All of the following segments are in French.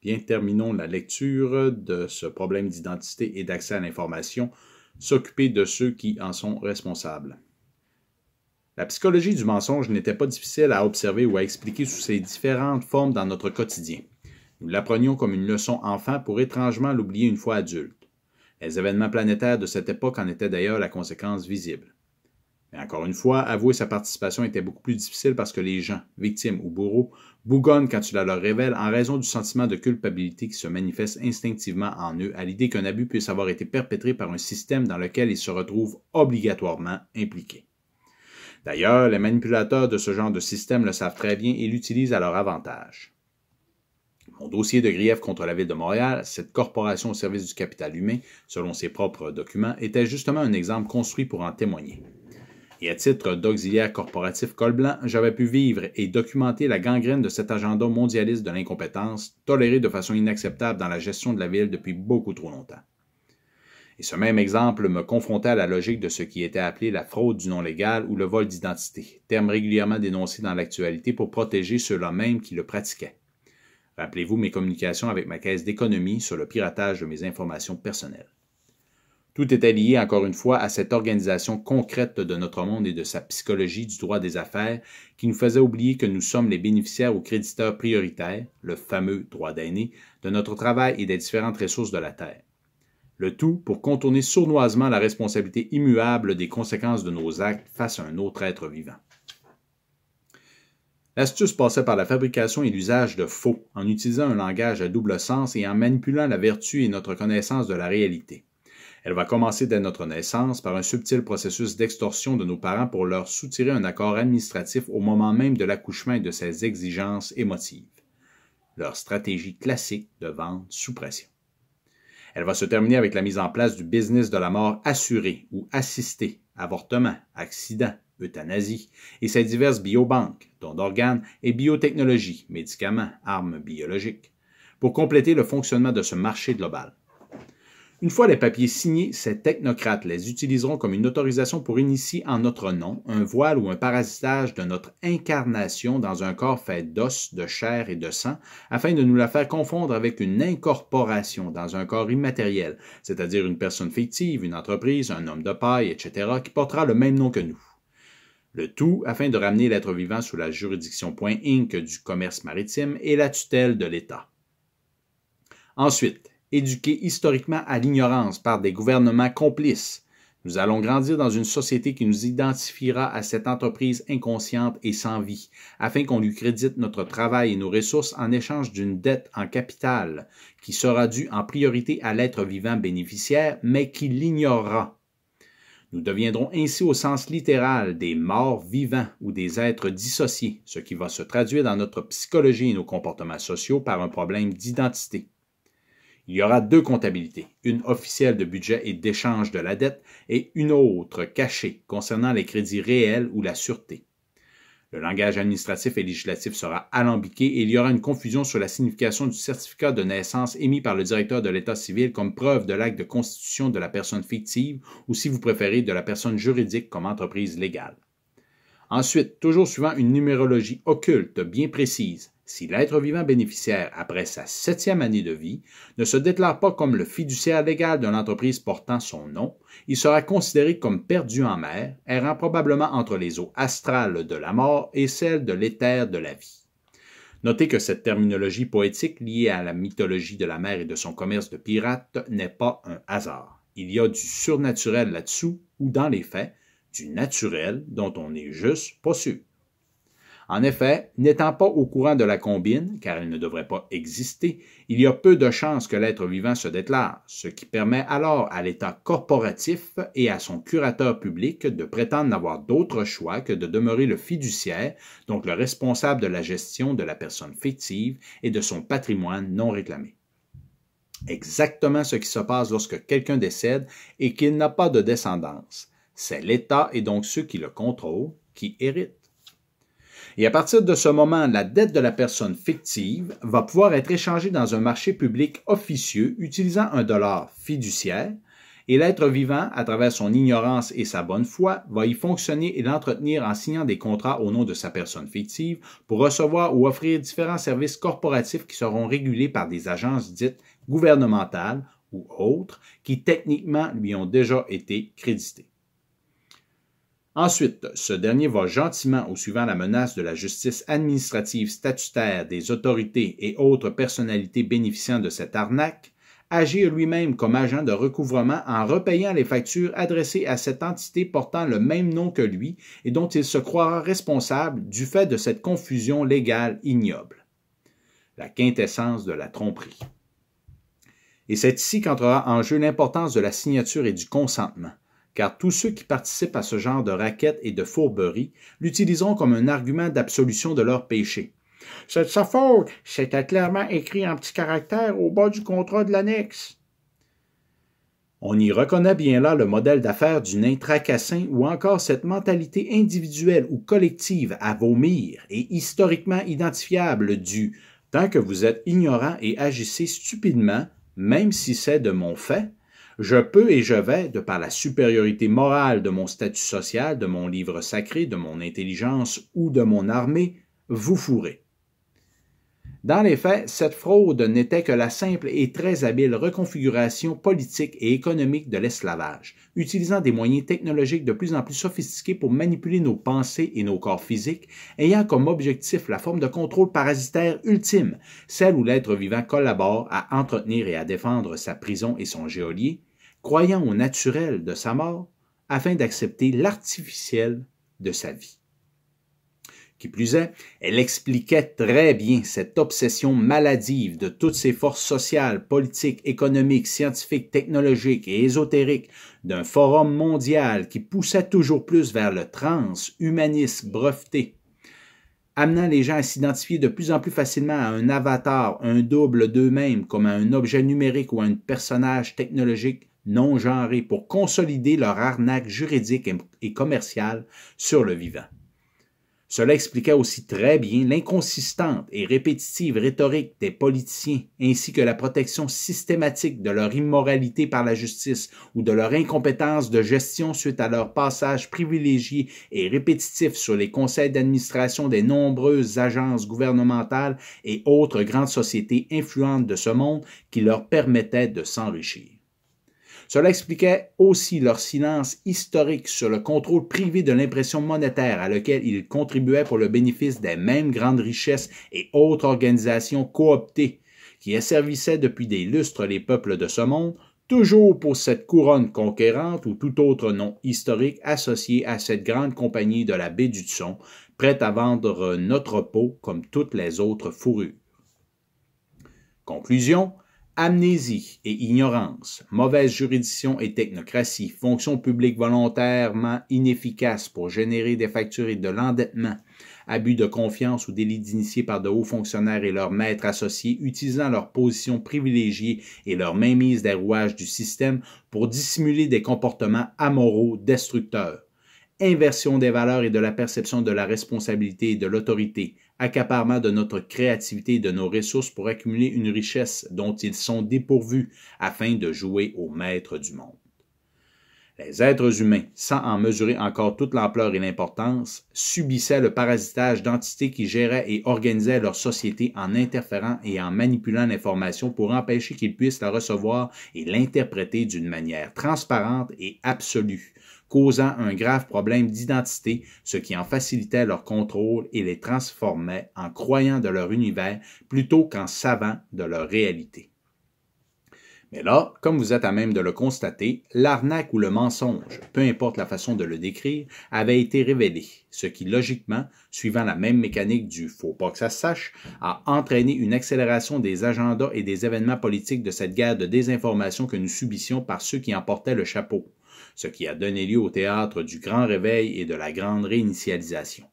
Bien, terminons la lecture de ce problème d'identité et d'accès à l'information, s'occuper de ceux qui en sont responsables. La psychologie du mensonge n'était pas difficile à observer ou à expliquer sous ses différentes formes dans notre quotidien. Nous l'apprenions comme une leçon enfant pour étrangement l'oublier une fois adulte. Les événements planétaires de cette époque en étaient d'ailleurs la conséquence visible. Mais encore une fois, avouer sa participation était beaucoup plus difficile parce que les gens, victimes ou bourreaux, bougonnent quand tu la leur révèles en raison du sentiment de culpabilité qui se manifeste instinctivement en eux à l'idée qu'un abus puisse avoir été perpétré par un système dans lequel ils se retrouvent obligatoirement impliqués. D'ailleurs, les manipulateurs de ce genre de système le savent très bien et l'utilisent à leur avantage. Mon dossier de grief contre la Ville de Montréal, cette corporation au service du capital humain, selon ses propres documents, était justement un exemple construit pour en témoigner. Et à titre d'auxiliaire corporatif col blanc, j'avais pu vivre et documenter la gangrène de cet agenda mondialiste de l'incompétence, toléré de façon inacceptable dans la gestion de la ville depuis beaucoup trop longtemps. Et ce même exemple me confrontait à la logique de ce qui était appelé la fraude du non légal ou le vol d'identité, terme régulièrement dénoncé dans l'actualité pour protéger ceux-là même qui le pratiquaient. Rappelez-vous mes communications avec ma caisse d'économie sur le piratage de mes informations personnelles. Tout était lié, encore une fois, à cette organisation concrète de notre monde et de sa psychologie du droit des affaires qui nous faisait oublier que nous sommes les bénéficiaires ou créditeurs prioritaires, le fameux droit d'aîné, de notre travail et des différentes ressources de la Terre. Le tout pour contourner sournoisement la responsabilité immuable des conséquences de nos actes face à un autre être vivant. L'astuce passait par la fabrication et l'usage de faux, en utilisant un langage à double sens et en manipulant la vertu et notre connaissance de la réalité. Elle va commencer dès notre naissance par un subtil processus d'extorsion de nos parents pour leur soutirer un accord administratif au moment même de l'accouchement et de ses exigences émotives. Leur stratégie classique de vente sous pression. Elle va se terminer avec la mise en place du business de la mort assurée ou assistée, avortement, accident, euthanasie et ses diverses biobanques, dons d'organes et biotechnologies, médicaments, armes biologiques, pour compléter le fonctionnement de ce marché global. Une fois les papiers signés, ces technocrates les utiliseront comme une autorisation pour initier en notre nom un voile ou un parasitage de notre incarnation dans un corps fait d'os, de chair et de sang, afin de nous la faire confondre avec une incorporation dans un corps immatériel, c'est-à-dire une personne fictive, une entreprise, un homme de paille, etc., qui portera le même nom que nous. Le tout afin de ramener l'être vivant sous la juridiction .inc du commerce maritime et la tutelle de l'État. Ensuite, éduqués historiquement à l'ignorance par des gouvernements complices, nous allons grandir dans une société qui nous identifiera à cette entreprise inconsciente et sans vie, afin qu'on lui crédite notre travail et nos ressources en échange d'une dette en capital qui sera due en priorité à l'être vivant bénéficiaire, mais qui l'ignorera. Nous deviendrons ainsi au sens littéral des morts vivants ou des êtres dissociés, ce qui va se traduire dans notre psychologie et nos comportements sociaux par un problème d'identité. Il y aura deux comptabilités, une officielle de budget et d'échange de la dette et une autre cachée concernant les crédits réels ou la sûreté. Le langage administratif et législatif sera alambiqué et il y aura une confusion sur la signification du certificat de naissance émis par le directeur de l'État civil comme preuve de l'acte de constitution de la personne fictive ou, si vous préférez, de la personne juridique comme entreprise légale. Ensuite, toujours suivant une numérologie occulte bien précise, si l'être vivant bénéficiaire, après sa 7e année de vie, ne se déclare pas comme le fiduciaire légal d'une entreprise portant son nom, il sera considéré comme perdu en mer, errant probablement entre les eaux astrales de la mort et celles de l'éther de la vie. Notez que cette terminologie poétique liée à la mythologie de la mer et de son commerce de pirates n'est pas un hasard. Il y a du surnaturel là-dessous, ou dans les faits, du naturel dont on n'est juste pas sûr. En effet, n'étant pas au courant de la combine, car elle ne devrait pas exister, il y a peu de chances que l'être vivant se déclare, ce qui permet alors à l'État corporatif et à son curateur public de prétendre n'avoir d'autre choix que de demeurer le fiduciaire, donc le responsable de la gestion de la personne fictive et de son patrimoine non réclamé. Exactement ce qui se passe lorsque quelqu'un décède et qu'il n'a pas de descendance. C'est l'État et donc ceux qui le contrôlent qui héritent. Et à partir de ce moment, la dette de la personne fictive va pouvoir être échangée dans un marché public officieux utilisant un dollar fiduciaire Et l'être vivant, à travers son ignorance et sa bonne foi, va y fonctionner et l'entretenir en signant des contrats au nom de sa personne fictive pour recevoir ou offrir différents services corporatifs qui seront régulés par des agences dites gouvernementales ou autres qui techniquement lui ont déjà été créditées. Ensuite, ce dernier va gentiment, au suivant la menace de la justice administrative statutaire des autorités et autres personnalités bénéficiant de cette arnaque, agir lui-même comme agent de recouvrement en repayant les factures adressées à cette entité portant le même nom que lui et dont il se croira responsable du fait de cette confusion légale ignoble. La quintessence de la tromperie. Et c'est ici qu'entrera en jeu l'importance de la signature et du consentement, car tous ceux qui participent à ce genre de raquettes et de fourberies l'utiliseront comme un argument d'absolution de leur péché. C'est de sa faute, c'était clairement écrit en petits caractères au bas du contrat de l'annexe. On y reconnaît bien là le modèle d'affaires du nain tracassin ou encore cette mentalité individuelle ou collective à vomir et historiquement identifiable du « tant que vous êtes ignorant et agissez stupidement, même si c'est de mon fait, je peux et je vais, de par la supériorité morale de mon statut social, de mon livre sacré, de mon intelligence ou de mon armée, vous fourrer. » Dans les faits, cette fraude n'était que la simple et très habile reconfiguration politique et économique de l'esclavage, utilisant des moyens technologiques de plus en plus sophistiqués pour manipuler nos pensées et nos corps physiques, ayant comme objectif la forme de contrôle parasitaire ultime, celle où l'être vivant collabore à entretenir et à défendre sa prison et son geôlier, croyant au naturel de sa mort, afin d'accepter l'artificiel de sa vie. Qui plus est, elle expliquait très bien cette obsession maladive de toutes ces forces sociales, politiques, économiques, scientifiques, technologiques et ésotériques d'un forum mondial qui poussait toujours plus vers le transhumanisme breveté, amenant les gens à s'identifier de plus en plus facilement à un avatar, un double d'eux-mêmes, comme à un objet numérique ou à un personnage technologique non genré pour consolider leur arnaque juridique et commerciale sur le vivant. Cela expliquait aussi très bien l'inconsistante et répétitive rhétorique des politiciens, ainsi que la protection systématique de leur immoralité par la justice ou de leur incompétence de gestion suite à leur passage privilégié et répétitif sur les conseils d'administration des nombreuses agences gouvernementales et autres grandes sociétés influentes de ce monde qui leur permettaient de s'enrichir. Cela expliquait aussi leur silence historique sur le contrôle privé de l'impression monétaire à lequel ils contribuaient pour le bénéfice des mêmes grandes richesses et autres organisations cooptées qui asservissaient depuis des lustres les peuples de ce monde, toujours pour cette couronne conquérante ou tout autre nom historique associé à cette grande compagnie de la baie d'Hudson, prête à vendre notre peau comme toutes les autres fourrures. Conclusion. Amnésie et ignorance, mauvaise juridiction et technocratie, fonction publique volontairement inefficace pour générer des factures et de l'endettement, abus de confiance ou délits d'initiés par de hauts fonctionnaires et leurs maîtres associés utilisant leur position privilégiée et leur mainmise des rouages du système pour dissimuler des comportements amoraux destructeurs. Inversion des valeurs et de la perception de la responsabilité et de l'autorité, accaparement de notre créativité et de nos ressources pour accumuler une richesse dont ils sont dépourvus afin de jouer au maître du monde. Les êtres humains, sans en mesurer encore toute l'ampleur et l'importance, subissaient le parasitage d'entités qui géraient et organisaient leur société en interférant et en manipulant l'information pour empêcher qu'ils puissent la recevoir et l'interpréter d'une manière transparente et absolue, causant un grave problème d'identité, ce qui en facilitait leur contrôle et les transformait en croyants de leur univers plutôt qu'en savants de leur réalité. Mais là, comme vous êtes à même de le constater, l'arnaque ou le mensonge, peu importe la façon de le décrire, avait été révélé, ce qui logiquement, suivant la même mécanique du « faut pas que ça se sache », a entraîné une accélération des agendas et des événements politiques de cette guerre de désinformation que nous subissions par ceux qui en portaient le chapeau, ce qui a donné lieu au théâtre du Grand Réveil et de la Grande Réinitialisation.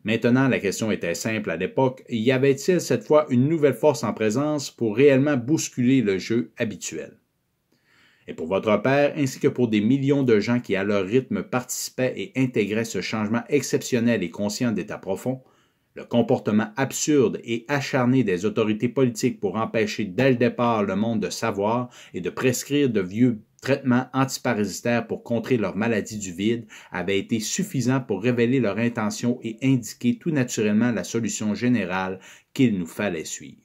Maintenant, la question était simple à l'époque, y avait-il cette fois une nouvelle force en présence pour réellement bousculer le jeu habituel? Et pour votre père, ainsi que pour des millions de gens qui à leur rythme participaient et intégraient ce changement exceptionnel et conscient d'état profond, le comportement absurde et acharné des autorités politiques pour empêcher dès le départ le monde de savoir et de prescrire de vieux traitements antiparasitaires pour contrer leur maladie du vide avaient été suffisants pour révéler leur intention et indiquer tout naturellement la solution générale qu'il nous fallait suivre.